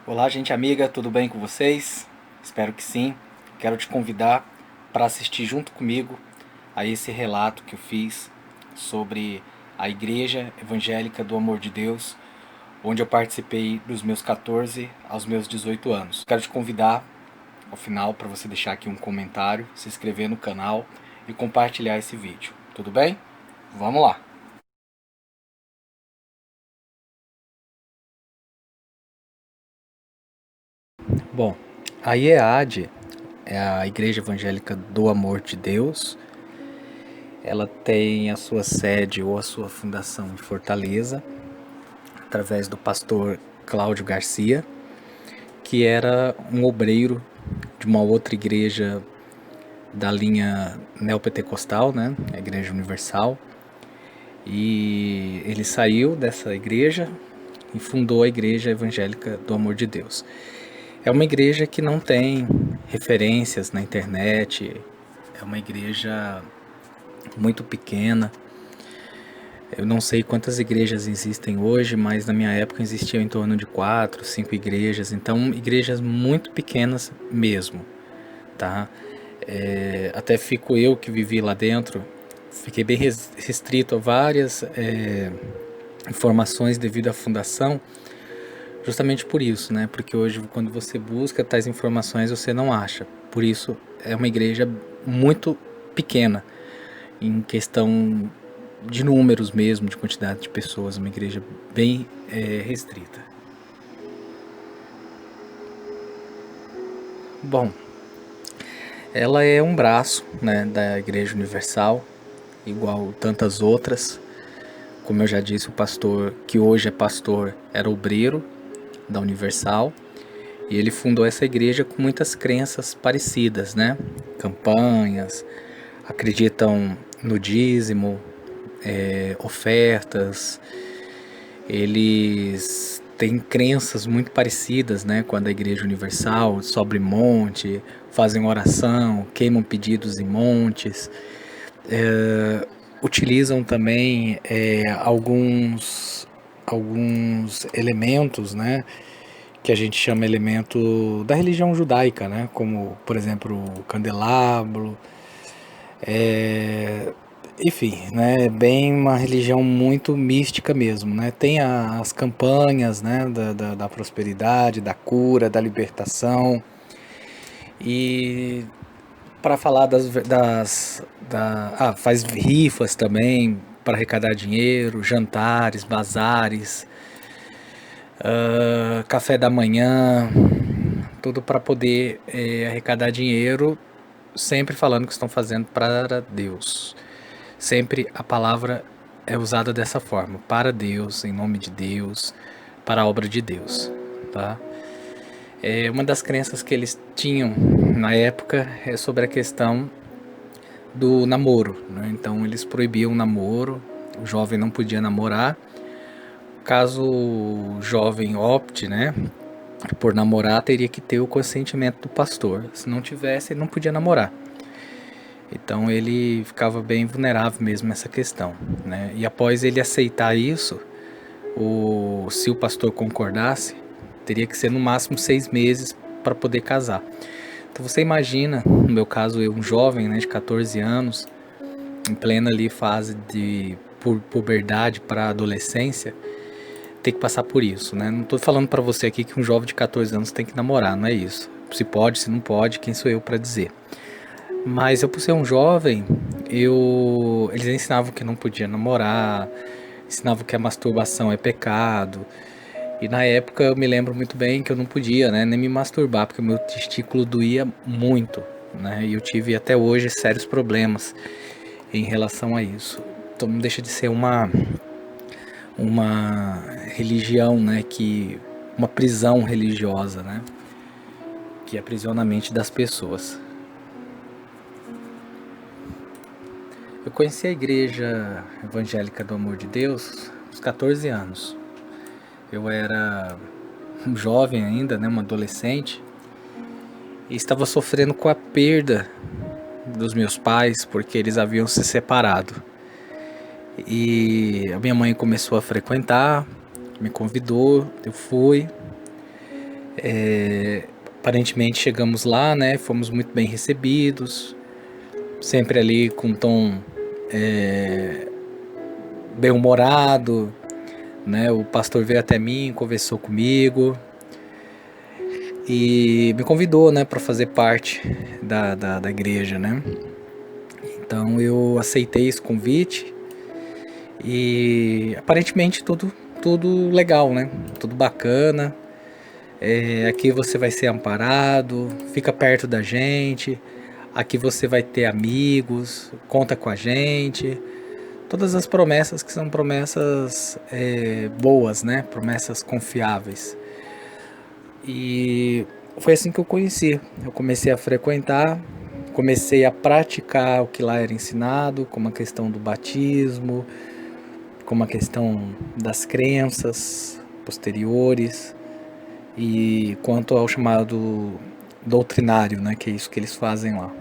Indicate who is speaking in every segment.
Speaker 1: Olá, gente amiga, tudo bem com vocês? Espero que sim. Quero te convidar para assistir junto comigo a esse relato que eu fiz sobre a Igreja Evangélica do Amor de Deus, onde eu participei dos meus 14 aos meus 18 anos. Quero te convidar ao final para você deixar aqui um comentário, se inscrever no canal e compartilhar esse vídeo. Tudo bem? Vamos lá! Bom, a IEAD é a Igreja Evangélica do Amor de Deus. Ela tem a sua sede ou a sua fundação em Fortaleza, através do pastor Cláudio Garcia, que era um obreiro de uma outra igreja da linha neopentecostal, né, a Igreja Universal. E ele saiu dessa igreja e fundou a Igreja Evangélica do Amor de Deus. É uma igreja que não tem referências na internet, é uma igreja muito pequena. Eu não sei quantas igrejas existem hoje, mas na minha época existiam em torno de 4, 5 igrejas. Então, igrejas muito pequenas mesmo, tá? Até fico eu que vivi lá dentro, fiquei bem restrito a várias informações devido à fundação, justamente por isso, né? Porque hoje, quando você busca tais informações, você não acha. Por isso, é uma igreja muito pequena em questão de números mesmo, de quantidade de pessoas, uma igreja bem restrita. Bom, ela é um braço, né, da Igreja Universal, igual tantas outras. Como eu já disse, o pastor que hoje é pastor era obreiro da Universal e ele fundou essa igreja com muitas crenças parecidas, né? Campanhas, acreditam no dízimo, ofertas. Eles têm crenças muito parecidas, né, com a da Igreja Universal, sobre monte, fazem oração, queimam pedidos em montes, utilizam também alguns elementos, né, que a gente chama elemento da religião judaica, né, como por exemplo o candelabro, enfim, né, bem uma religião muito mística mesmo, né? Tem as campanhas, né, da prosperidade, da cura, da libertação. E para falar faz rifas também para arrecadar dinheiro, jantares, bazares, café da manhã, tudo para poder arrecadar dinheiro, sempre falando que estão fazendo para Deus. Sempre a palavra é usada dessa forma, para Deus, em nome de Deus, para a obra de Deus, tá? Uma das crenças que eles tinham na época é sobre a questão do namoro, né? Então eles proibiam o namoro, o jovem não podia namorar. Caso o jovem opte, né, por namorar, teria que ter o consentimento do pastor. Se não tivesse, ele não podia namorar. Então ele ficava bem vulnerável mesmo nessa questão, né? E após ele aceitar isso, se o pastor concordasse, teria que ser no máximo 6 meses para poder casar. Então você imagina, no meu caso eu, um jovem, né, de 14 anos, em plena ali fase de puberdade para adolescência, ter que passar por isso, né? Não estou falando para você aqui que um jovem de 14 anos tem que namorar, não é isso. Se pode, se não pode, quem sou eu para dizer? Mas eu, por ser um jovem, eles ensinavam que não podia namorar, ensinavam que a masturbação é pecado. E na época eu me lembro muito bem que eu não podia, né, nem me masturbar, porque o meu testículo doía muito, né? E eu tive até hoje sérios problemas em relação a isso. Então não deixa de ser uma religião, né, uma prisão religiosa, né, que aprisiona a mente das pessoas. Eu conheci a Igreja Evangélica do Amor de Deus aos 14 anos. Eu era um jovem ainda, né, um adolescente, e estava sofrendo com a perda dos meus pais, porque eles haviam se separado. E a minha mãe começou a frequentar, me convidou, eu fui. Aparentemente chegamos lá, né? Fomos muito bem recebidos, sempre ali com um tom bem-humorado, né? O pastor veio até mim, conversou comigo e me convidou, né, para fazer parte da igreja, né? Então eu aceitei esse convite e aparentemente tudo legal, né? Tudo bacana. Aqui você vai ser amparado, fica perto da gente. Aqui você vai ter amigos, conta com a gente. Todas as promessas que são promessas boas, né? Promessas confiáveis. E foi assim que eu conheci. Eu comecei a frequentar, comecei a praticar o que lá era ensinado, como a questão do batismo, como a questão das crenças posteriores e quanto ao chamado doutrinário, né? Que é isso que eles fazem lá.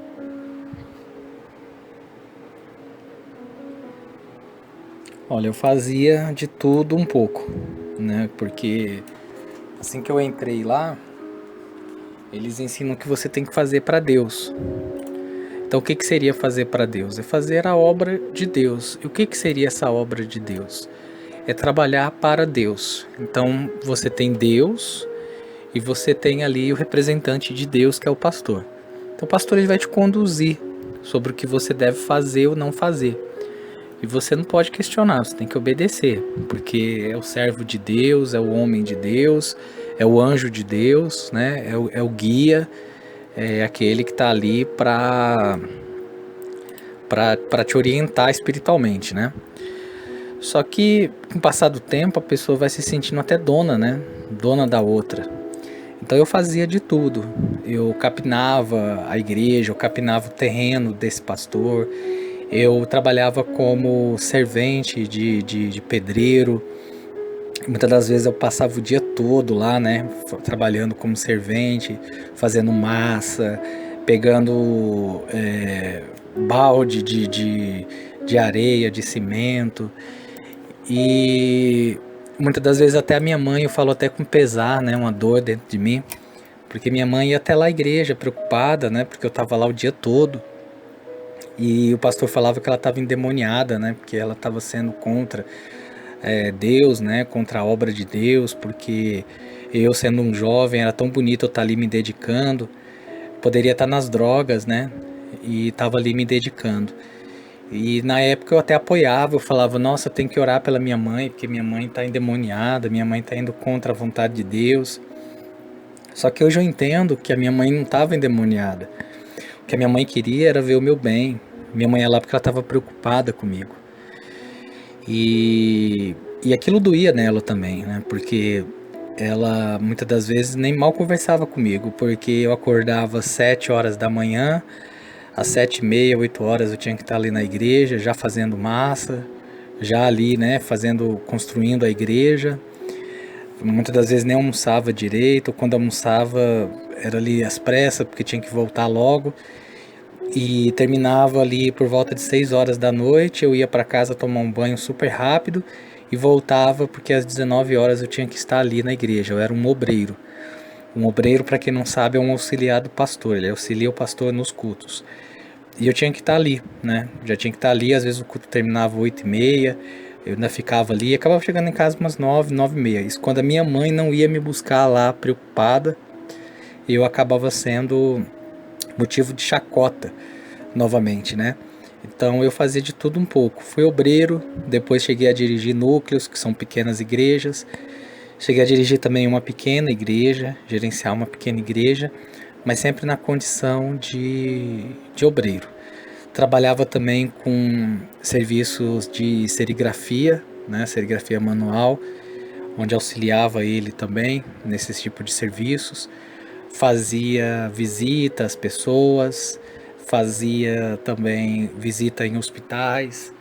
Speaker 1: Olha, eu fazia de tudo um pouco, né? Porque assim que eu entrei lá, eles ensinam que você tem que fazer para Deus. Então, o que seria fazer para Deus? É fazer a obra de Deus. E o que seria essa obra de Deus? É trabalhar para Deus. Então, você tem Deus e você tem ali o representante de Deus, que é o pastor. Então, o pastor ele vai te conduzir sobre o que você deve fazer ou não fazer. E você não pode questionar, você tem que obedecer, porque é o servo de Deus, é o homem de Deus, é o anjo de Deus, né? É o guia, é aquele que está ali para te orientar espiritualmente, né? Só que com o passar do tempo a pessoa vai se sentindo até dona, né? Dona da outra. Então eu fazia de tudo. Eu capinava a igreja, eu capinava o terreno desse pastor. Eu trabalhava como servente de pedreiro. Muitas das vezes eu passava o dia todo lá, né? Trabalhando como servente, fazendo massa, pegando balde de areia, de cimento. E muitas das vezes até a minha mãe, eu falo até com pesar, né? Uma dor dentro de mim. Porque minha mãe ia até lá à igreja, preocupada, né? Porque eu tava lá o dia todo. E o pastor falava que ela estava endemoniada, né? Porque ela estava sendo contra Deus, né? Contra a obra de Deus, porque eu sendo um jovem era tão bonito eu estar ali me dedicando, poderia estar nas drogas, né? E estava ali me dedicando. E na época eu até apoiava, eu falava, nossa, tem que orar pela minha mãe, porque minha mãe está endemoniada, minha mãe está indo contra a vontade de Deus. Só que hoje eu entendo que a minha mãe não estava endemoniada. O que a minha mãe queria era ver o meu bem. Minha mãe ia lá porque ela estava preocupada comigo. E aquilo doía nela também, né? Porque ela muitas das vezes nem mal conversava comigo, porque eu acordava às 7 horas da manhã, às 7h30, 8 horas eu tinha que estar ali na igreja, já fazendo massa, já ali, né, construindo a igreja. Muitas das vezes nem almoçava direito, quando almoçava era ali às pressas, porque tinha que voltar logo. E terminava ali por volta de 6 horas da noite, eu ia para casa tomar um banho super rápido e voltava porque às 19 horas eu tinha que estar ali na igreja, eu era um obreiro. Um obreiro, para quem não sabe, é um auxiliar do pastor, ele auxilia o pastor nos cultos. E eu tinha que estar ali, né? Já tinha que estar ali, às vezes o culto terminava 8h30, eu ainda ficava ali e acabava chegando em casa umas 9, 9h30. Isso quando a minha mãe não ia me buscar lá preocupada, eu acabava sendo motivo de chacota novamente, né? Então eu fazia de tudo um pouco. Fui obreiro, depois cheguei a dirigir núcleos, que são pequenas igrejas. Cheguei a dirigir também uma pequena igreja, gerenciar uma pequena igreja, mas sempre na condição de obreiro. Trabalhava também com serviços de serigrafia, né? Serigrafia manual, onde auxiliava ele também nesses tipos de serviços. Fazia visita às pessoas, fazia também visita em hospitais,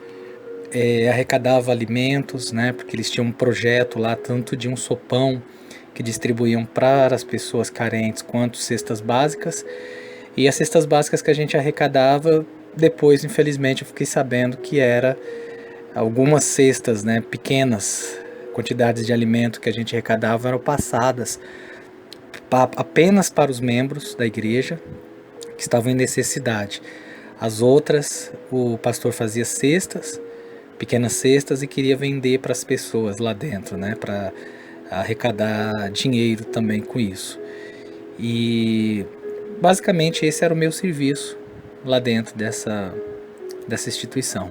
Speaker 1: arrecadava alimentos, né? Porque eles tinham um projeto lá, tanto de um sopão que distribuíam para as pessoas carentes, quanto cestas básicas. E as cestas básicas que a gente arrecadava, depois, infelizmente, eu fiquei sabendo que era algumas cestas, né? Pequenas quantidades de alimento que a gente arrecadava eram passadas apenas para os membros da igreja que estavam em necessidade. As outras, o pastor fazia cestas, pequenas cestas, e queria vender para as pessoas lá dentro, né, para arrecadar dinheiro também com isso. E basicamente esse era o meu serviço lá dentro dessa instituição.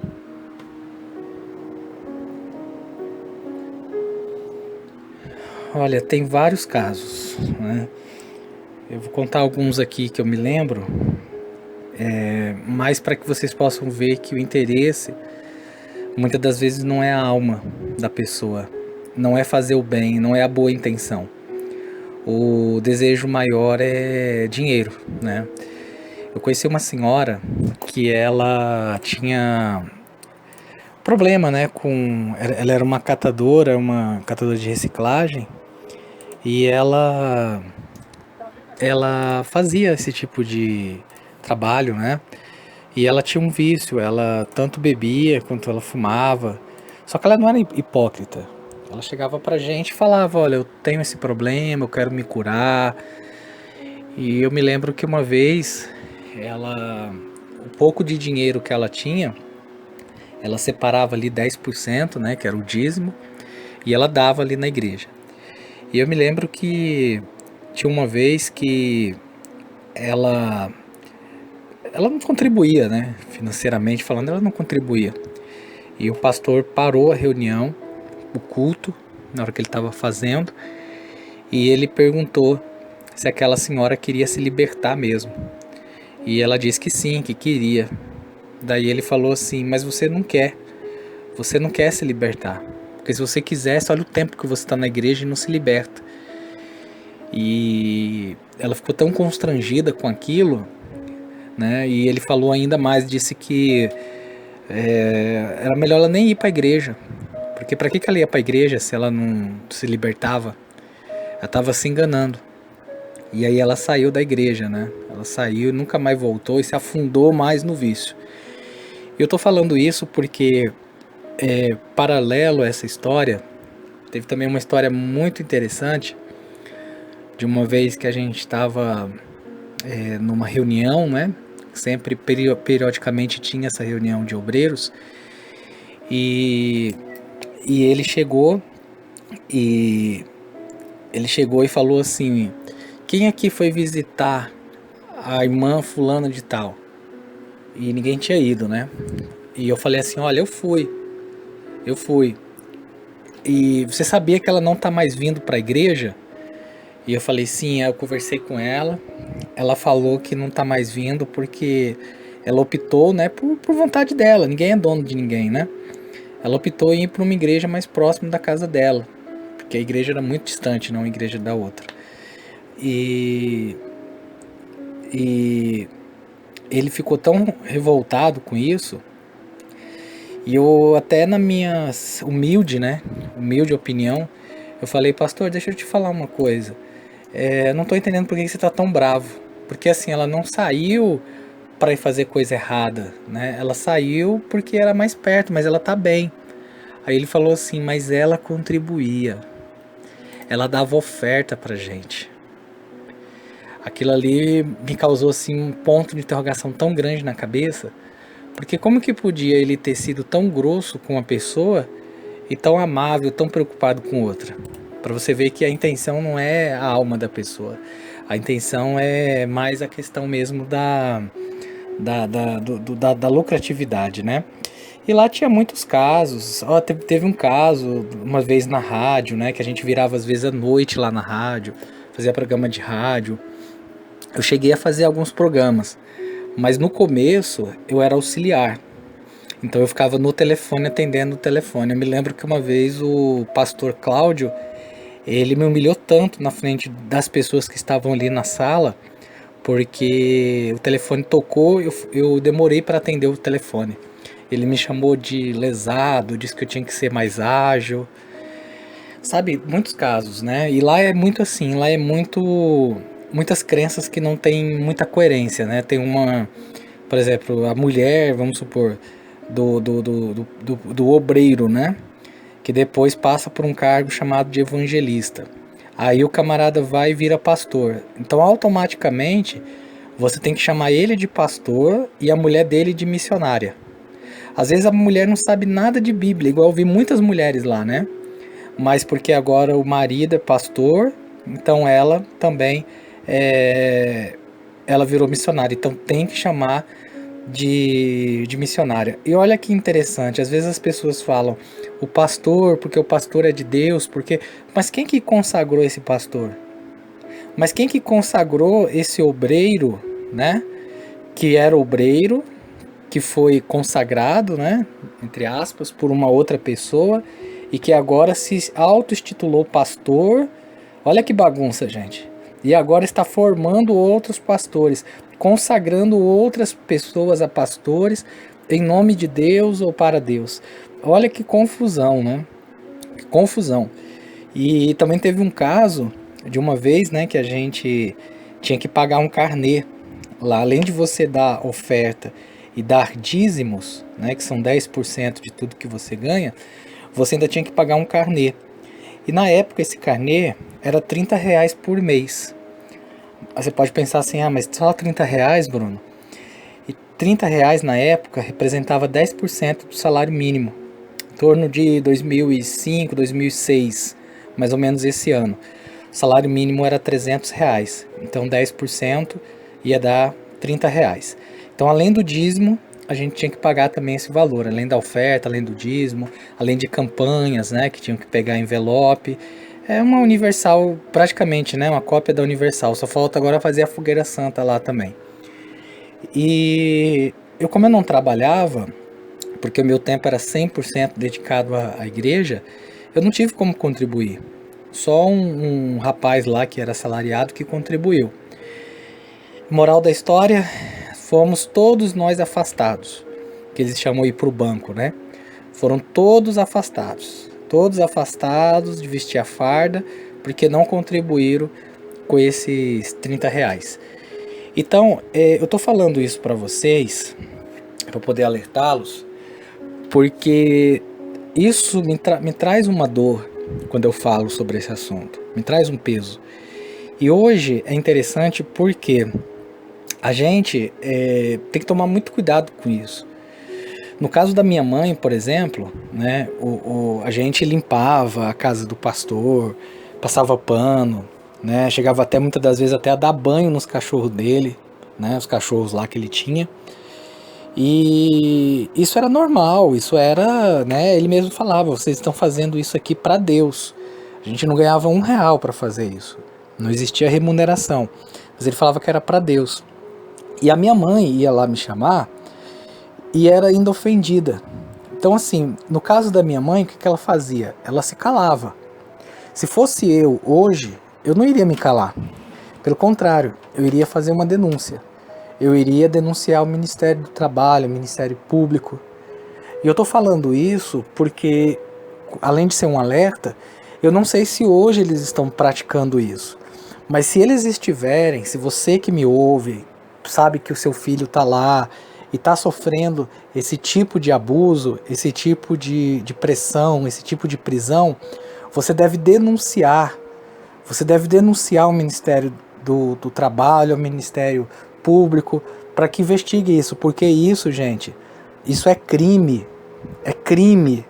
Speaker 1: Olha, tem vários casos, né? Eu vou contar alguns aqui que eu me lembro, mais para que vocês possam ver que o interesse muitas das vezes não é a alma da pessoa, não é fazer o bem, não é a boa intenção. O desejo maior é dinheiro, né? Eu conheci uma senhora que ela tinha problema, né, ela era uma catadora de reciclagem, e ela fazia esse tipo de trabalho, né? E ela tinha um vício, ela tanto bebia quanto ela fumava. Só que ela não era hipócrita. Ela chegava pra gente e falava: olha, eu tenho esse problema, eu quero me curar. E eu me lembro que uma vez, o pouco de dinheiro que ela tinha, ela separava ali 10%, né, que era o dízimo, e ela dava ali na igreja. E eu me lembro que tinha uma vez que ela não contribuía, né, financeiramente falando, ela não contribuía. E o pastor parou a reunião, o culto, na hora que ele estava fazendo, e ele perguntou se aquela senhora queria se libertar mesmo. E ela disse que sim, que queria. Daí ele falou assim: mas você não quer se libertar, porque se você quisesse, olha o tempo que você está na igreja e não se liberta. E ela ficou tão constrangida com aquilo, né? E ele falou ainda mais, disse que era melhor ela nem ir para a igreja, porque para que ela ia para a igreja se ela não se libertava? Ela estava se enganando. E aí ela saiu da igreja, né? Ela saiu, nunca mais voltou e se afundou mais no vício. Eu tô falando isso porque, paralelo a essa história, teve também uma história muito interessante de uma vez que a gente estava numa reunião, né? Sempre periodicamente tinha essa reunião de obreiros, e ele chegou e falou assim: quem aqui foi visitar a irmã fulana de tal? E ninguém tinha ido, né? E eu falei assim: olha, eu fui. E você sabia que ela não tá mais vindo para a igreja? E eu falei: sim. Eu conversei com ela. Ela falou que não tá mais vindo porque ela optou, né, por vontade dela. Ninguém é dono de ninguém, né? Ela optou em ir para uma igreja mais próxima da casa dela, porque a igreja era muito distante, não a igreja da outra. E ele ficou tão revoltado com isso, e eu até na minha humilde opinião, eu falei: pastor, deixa eu te falar uma coisa, eu não tô entendendo por que você tá tão bravo, porque assim, ela não saiu para ir fazer coisa errada, né? Ela saiu porque era mais perto, mas ela tá bem. Aí ele falou assim: mas ela contribuía, ela dava oferta pra gente. Aquilo ali me causou assim um ponto de interrogação tão grande na cabeça, porque como que podia ele ter sido tão grosso com uma pessoa e tão amável, tão preocupado com outra? Para você ver que a intenção não é a alma da pessoa, a intenção é mais a questão mesmo da lucratividade, né? E lá tinha muitos casos. Teve um caso uma vez na rádio, né, que a gente virava às vezes à noite lá na rádio, fazia programa de rádio. Eu cheguei a fazer alguns programas, mas no começo eu era auxiliar, então eu ficava no telefone, atendendo o telefone. Eu me lembro que uma vez o pastor Cláudio, ele me humilhou tanto na frente das pessoas que estavam ali na sala, porque o telefone tocou, eu demorei para atender o telefone. Ele me chamou de lesado, disse que eu tinha que ser mais ágil, sabe, muitos casos, né? E lá é muito assim, lá é muitas crenças que não tem muita coerência, né? Tem por exemplo, a mulher, vamos supor, do obreiro, né? Que depois passa por um cargo chamado de evangelista. Aí o camarada vai e vira pastor. Então automaticamente você tem que chamar ele de pastor e a mulher dele de missionária. Às vezes a mulher não sabe nada de Bíblia, igual eu vi muitas mulheres lá, né? Mas porque agora o marido é pastor, então ela também ela virou missionária. Então tem que chamar de missionária. E olha que interessante, às vezes as pessoas falam o pastor, porque o pastor é de Deus, porque... Mas quem que consagrou esse pastor? Mas quem que consagrou esse obreiro, né? Que era obreiro, que foi consagrado, né? Entre aspas, por uma outra pessoa e que agora se auto-intitulou pastor. Olha que bagunça, gente. E agora está formando outros pastores, consagrando outras pessoas a pastores em nome de Deus ou para Deus. Olha que confusão, né? Que confusão. E também teve um caso de uma vez, né, que a gente tinha que pagar um carnê. Lá, além de você dar oferta e dar dízimos, né, que são 10% de tudo que você ganha, você ainda tinha que pagar um carnê. E na época esse carnê era R$ 30 por mês. Aí você pode pensar assim, mas só R$ 30, Bruno? E R$ 30 na época representava 10% do salário mínimo. Em torno de 2005, 2006, mais ou menos esse ano. O salário mínimo era R$ 300, então 10% ia dar R$ 30. Então, além do dízimo, a gente tinha que pagar também esse valor, além da oferta, além do dízimo, além de campanhas, né, que tinham que pegar envelope. É uma Universal, praticamente, né, uma cópia da Universal, só falta agora fazer a fogueira santa lá também. E como eu não trabalhava, porque o meu tempo era 100% dedicado à igreja, eu não tive como contribuir. Só um rapaz lá que era assalariado que contribuiu. Moral da história, fomos todos nós afastados, que eles chamam ir para o banco, né? Foram todos afastados de vestir a farda, porque não contribuíram com esses R$ 30. Então, eu tô falando isso para vocês, para poder alertá-los, porque isso me traz uma dor quando eu falo sobre esse assunto, me traz um peso. E hoje é interessante porque a gente tem que tomar muito cuidado com isso. No caso da minha mãe, por exemplo, né, a gente limpava a casa do pastor, passava pano, né, chegava até muitas das vezes até a dar banho nos cachorros dele, né, os cachorros lá que ele tinha. E isso era normal, isso era, né, ele mesmo falava, vocês estão fazendo isso aqui para Deus. A gente não ganhava R$ 1 para fazer isso, não existia remuneração, mas ele falava que era para Deus. E a minha mãe ia lá me chamar e era ainda ofendida. Então assim, no caso da minha mãe, o que ela fazia? Ela se calava. Se fosse eu hoje, eu não iria me calar. Pelo contrário, eu iria fazer uma denúncia. Eu iria denunciar o Ministério do Trabalho, o Ministério Público. E eu estou falando isso porque, além de ser um alerta, eu não sei se hoje eles estão praticando isso. Mas se eles estiverem, se você que me ouve, sabe que o seu filho está lá e está sofrendo esse tipo de abuso, esse tipo de pressão, esse tipo de prisão, você deve denunciar. Você deve denunciar o Ministério do Trabalho, o Ministério Público, para que investigue isso, porque isso, gente, isso é crime. É crime.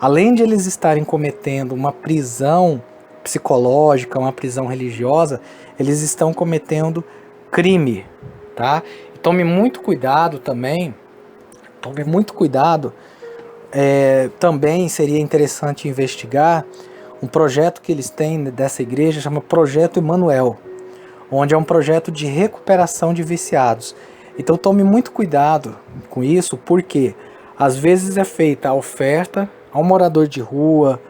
Speaker 1: Além de eles estarem cometendo uma prisão psicológica, uma prisão religiosa, eles estão cometendo crime, tá? Tome muito cuidado também. Tome muito cuidado. Também seria interessante investigar um projeto que eles têm dessa igreja, chama Projeto Emanuel, onde é um projeto de recuperação de viciados. Então tome muito cuidado com isso, porque às vezes é feita a oferta a um morador de rua,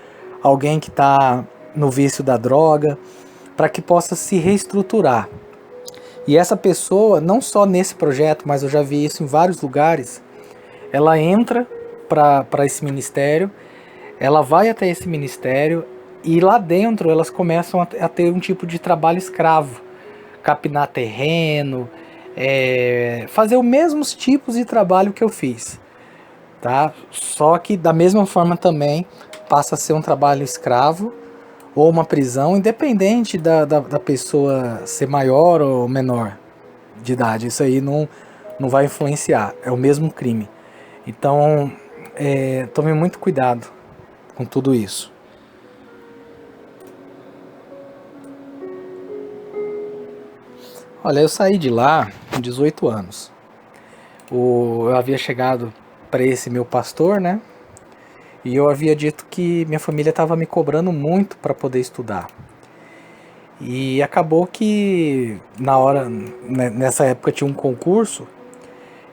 Speaker 1: alguém que está no vício da droga, para que possa se reestruturar. E essa pessoa, não só nesse projeto, mas eu já vi isso em vários lugares, ela entra para esse ministério, ela vai até esse ministério e lá dentro elas começam a ter um tipo de trabalho escravo, capinar terreno, fazer os mesmos tipos de trabalho que eu fiz, tá? Só que da mesma forma também passa a ser um trabalho escravo, ou uma prisão, independente da pessoa ser maior ou menor de idade. Isso aí não vai influenciar, é o mesmo crime. Então, tome muito cuidado com tudo isso. Olha, eu saí de lá com 18 anos. Eu havia chegado para esse meu pastor, né? E eu havia dito que minha família estava me cobrando muito para poder estudar. E acabou que nessa época tinha um concurso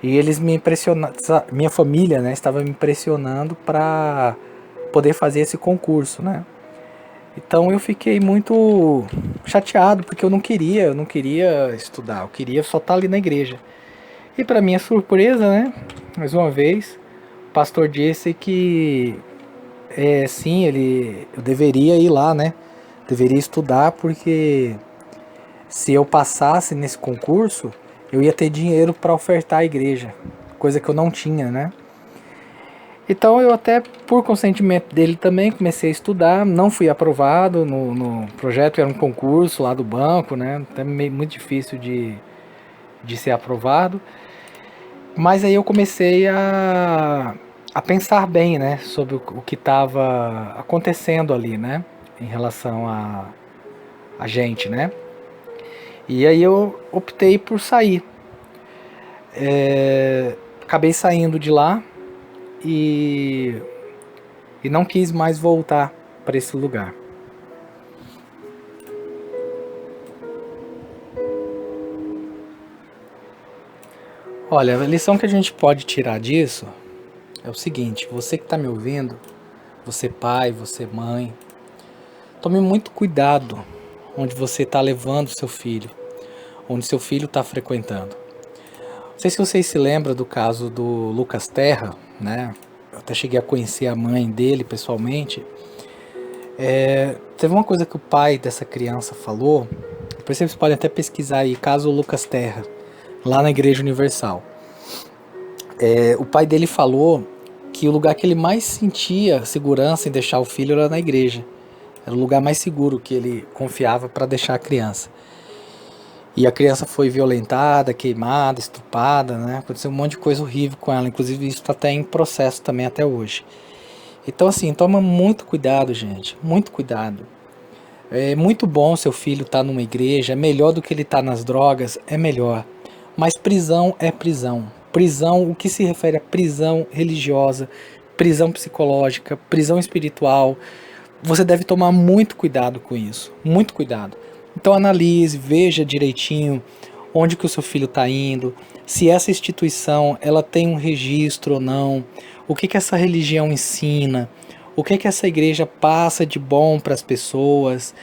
Speaker 1: e eles me impressionaram, minha família, né, estava me impressionando para poder fazer esse concurso, né? Então eu fiquei muito chateado porque eu não queria estudar, eu queria só estar ali na igreja. E para minha surpresa, né, mais uma vez, o pastor disse que sim, eu deveria ir lá, né? Deveria estudar porque se eu passasse nesse concurso, eu ia ter dinheiro para ofertar à igreja, coisa que eu não tinha, né? Então eu até, por consentimento dele também, comecei a estudar, não fui aprovado no projeto, era um concurso lá do banco, né? Até muito difícil de ser aprovado. Mas aí eu comecei a pensar bem, né? Sobre o que estava acontecendo ali, né? Em relação a gente, né? E aí eu optei por sair. Acabei saindo de lá e não quis mais voltar para esse lugar. Olha, a lição que a gente pode tirar disso é o seguinte: você que está me ouvindo, você pai, você mãe, tome muito cuidado onde você está levando seu filho, onde seu filho está frequentando. Não sei se vocês se lembram do caso do Lucas Terra, né? Eu até cheguei a conhecer a mãe dele pessoalmente. Teve uma coisa que o pai dessa criança falou, depois vocês podem até pesquisar aí, caso Lucas Terra, lá na Igreja Universal. O pai dele falou que o lugar que ele mais sentia segurança em deixar o filho era na igreja. Era o lugar mais seguro que ele confiava para deixar a criança. E a criança foi violentada, queimada, estuprada, né? Aconteceu um monte de coisa horrível com ela. Inclusive isso está até em processo também até hoje. Então assim, toma muito cuidado, gente. Muito cuidado. É muito bom seu filho estar numa igreja. É melhor do que ele estar nas drogas. É melhor. Mas prisão é prisão. Prisão, o que se refere a prisão religiosa, prisão psicológica, prisão espiritual. Você deve tomar muito cuidado com isso. Muito cuidado. Então analise, veja direitinho onde que o seu filho está indo, se essa instituição ela tem um registro ou não, o que essa religião ensina, o que essa igreja passa de bom para as pessoas,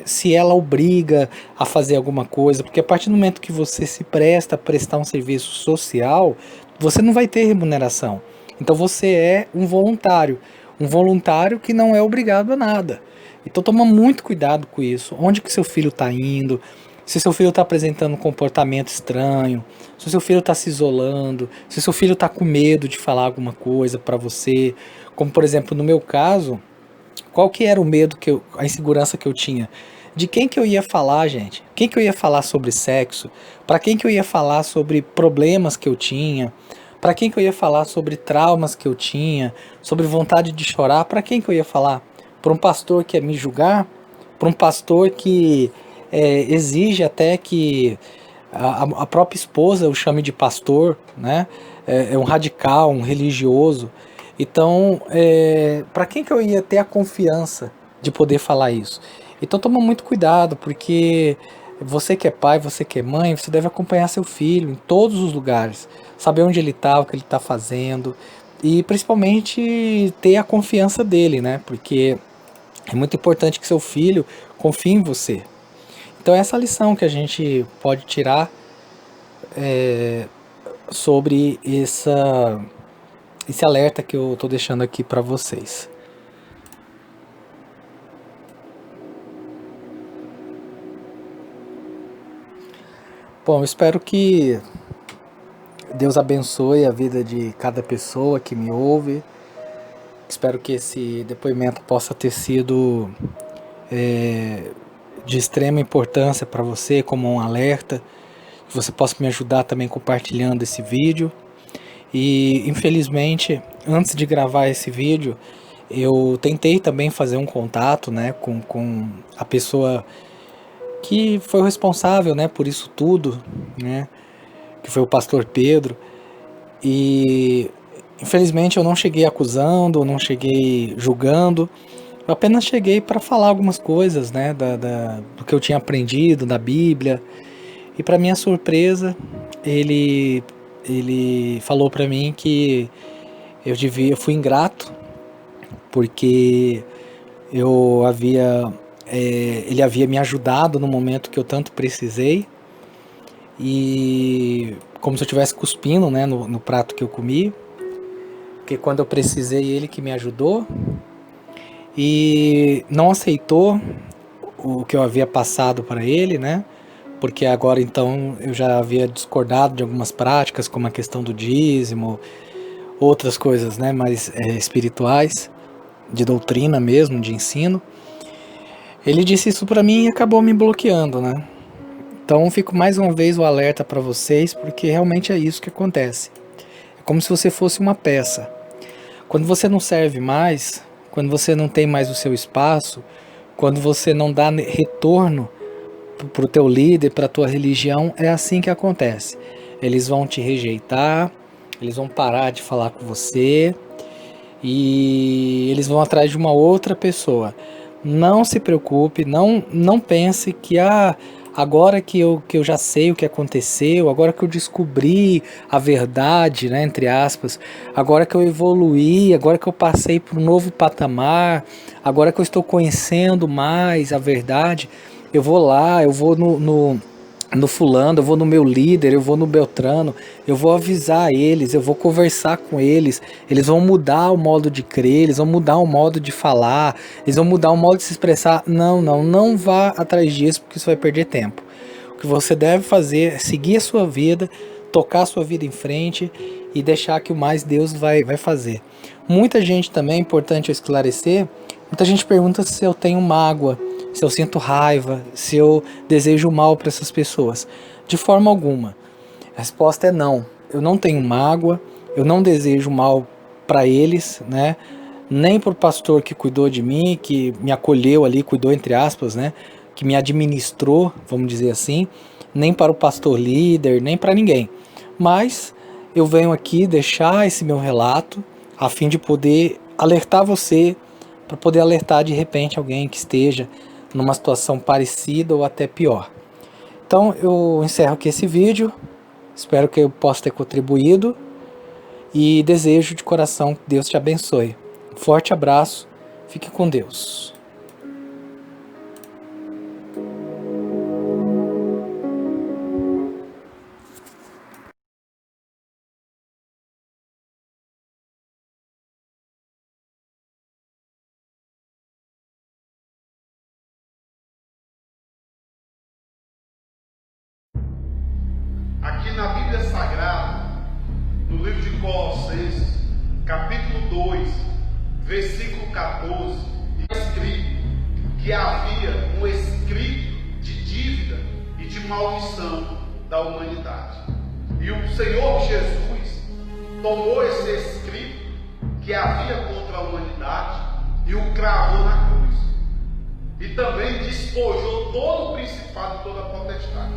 Speaker 1: se ela obriga a fazer alguma coisa, porque a partir do momento que você se presta a prestar um serviço social, você não vai ter remuneração. Então você é um voluntário que não é obrigado a nada. Então toma muito cuidado com isso. Onde que seu filho está indo? Se seu filho está apresentando um comportamento estranho, se seu filho está se isolando, se seu filho está com medo de falar alguma coisa para você, como por exemplo no meu caso, qual que era o medo a insegurança que eu tinha? De quem que eu ia falar, gente? Quem que eu ia falar sobre sexo? Para quem que eu ia falar sobre problemas que eu tinha? Para quem que eu ia falar sobre traumas que eu tinha? Sobre vontade de chorar? Para quem que eu ia falar? Para um pastor que ia me julgar? Para um pastor que exige até que a própria esposa o chame de pastor, né? É um radical, um religioso. Então, para quem que eu ia ter a confiança de poder falar isso? Então toma muito cuidado, porque você que é pai, você que é mãe, você deve acompanhar seu filho em todos os lugares, saber onde ele está, o que ele está fazendo, e principalmente ter a confiança dele, né? Porque é muito importante que seu filho confie em você. Então essa lição que a gente pode tirar sobre esse alerta que eu estou deixando aqui para vocês. Bom, eu espero que Deus abençoe a vida de cada pessoa que me ouve. Espero que esse depoimento possa ter sido de extrema importância para você, como um alerta, que você possa me ajudar também compartilhando esse vídeo. E infelizmente, antes de gravar esse vídeo, eu tentei também fazer um contato, né, com a pessoa que foi o responsável, né, por isso tudo, né, que foi o pastor Pedro. E infelizmente eu não cheguei acusando, eu não cheguei julgando, eu apenas cheguei para falar algumas coisas, né, do que eu tinha aprendido da Bíblia. E para minha surpresa, ele falou para mim que eu fui ingrato, porque ele havia me ajudado no momento que eu tanto precisei, e como se eu estivesse cuspindo, né, no prato que eu comi, porque quando eu precisei, ele que me ajudou, e não aceitou o que eu havia passado para ele, né, porque agora então eu já havia discordado de algumas práticas, como a questão do dízimo, outras coisas, né, mais espirituais, de doutrina mesmo, de ensino. Ele disse isso para mim e acabou me bloqueando, né? Então fico mais uma vez o alerta para vocês, porque realmente é isso que acontece. É como se você fosse uma peça. Quando você não serve mais, quando você não tem mais o seu espaço, quando você não dá retorno para o teu líder, para a tua religião, é assim que acontece. Eles vão te rejeitar, eles vão parar de falar com você e eles vão atrás de uma outra pessoa. Não se preocupe, não pense que agora que eu já sei o que aconteceu, agora que eu descobri a verdade, né, entre aspas, agora que eu evoluí, agora que eu passei por um novo patamar, agora que eu estou conhecendo mais a verdade, eu vou lá, eu vou no fulano, eu vou no meu líder, eu vou no Beltrano, eu vou avisar eles, eu vou conversar com eles, eles vão mudar o modo de crer, eles vão mudar o modo de falar, eles vão mudar o modo de se expressar. Não vá atrás disso, porque isso vai perder tempo. O que você deve fazer é seguir a sua vida, tocar a sua vida em frente e deixar que o mais Deus vai fazer. Muita gente também, é importante eu esclarecer, muita gente pergunta se eu tenho mágoa, se eu sinto raiva, se eu desejo mal para essas pessoas. De forma alguma. A resposta é não. Eu não tenho mágoa, eu não desejo mal para eles, né? Nem para o pastor que cuidou de mim, que me acolheu ali, cuidou entre aspas, né? Que me administrou, vamos dizer assim. Nem para o pastor líder, nem para ninguém. Mas eu venho aqui deixar esse meu relato a fim de poder alertar você, para poder alertar de repente alguém que esteja numa situação parecida ou até pior. Então eu encerro aqui esse vídeo, espero que eu possa ter contribuído e desejo de coração que Deus te abençoe. Um forte abraço, fique com Deus.
Speaker 2: Aqui na Bíblia Sagrada, no livro de Colossenses, capítulo 2, versículo 14, está escrito que havia um escrito de dívida e de maldição da humanidade. E o Senhor Jesus tomou esse escrito que havia contra a humanidade e o cravou na cruz. E também despojou todo o principado e toda a potestade.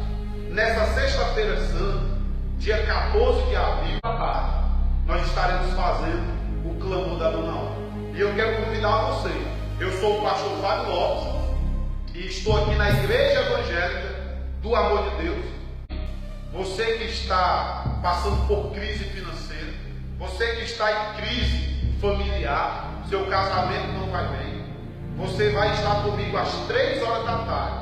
Speaker 2: Nessa sexta-feira santa, dia 14 de abril, à tarde, nós estaremos fazendo o clamor da nona hora. E eu quero convidar você. Eu sou o pastor Fábio Lopes e estou aqui na Igreja Evangélica do Amor de Deus. Você que está passando por crise financeira, você que está em crise familiar, seu casamento não vai bem, você vai estar comigo às 3 horas da tarde,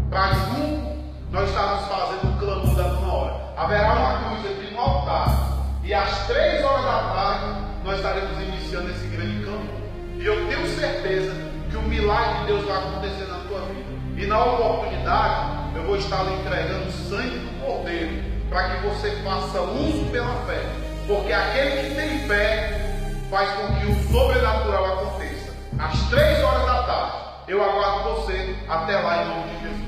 Speaker 2: para junto nós estamos fazendo o clamor da nona hora. Haverá uma cruz aqui no altar, e às 3 horas da tarde nós estaremos iniciando esse grande clamor. E eu tenho certeza que o milagre de Deus vai acontecer na tua vida. E na oportunidade, eu vou estar lhe entregando o sangue do Cordeiro, para que você faça uso pela fé. Porque aquele que tem fé faz com que o sobrenatural aconteça. Às 3 horas da tarde, Eu aguardo você. Até lá, em nome de Jesus.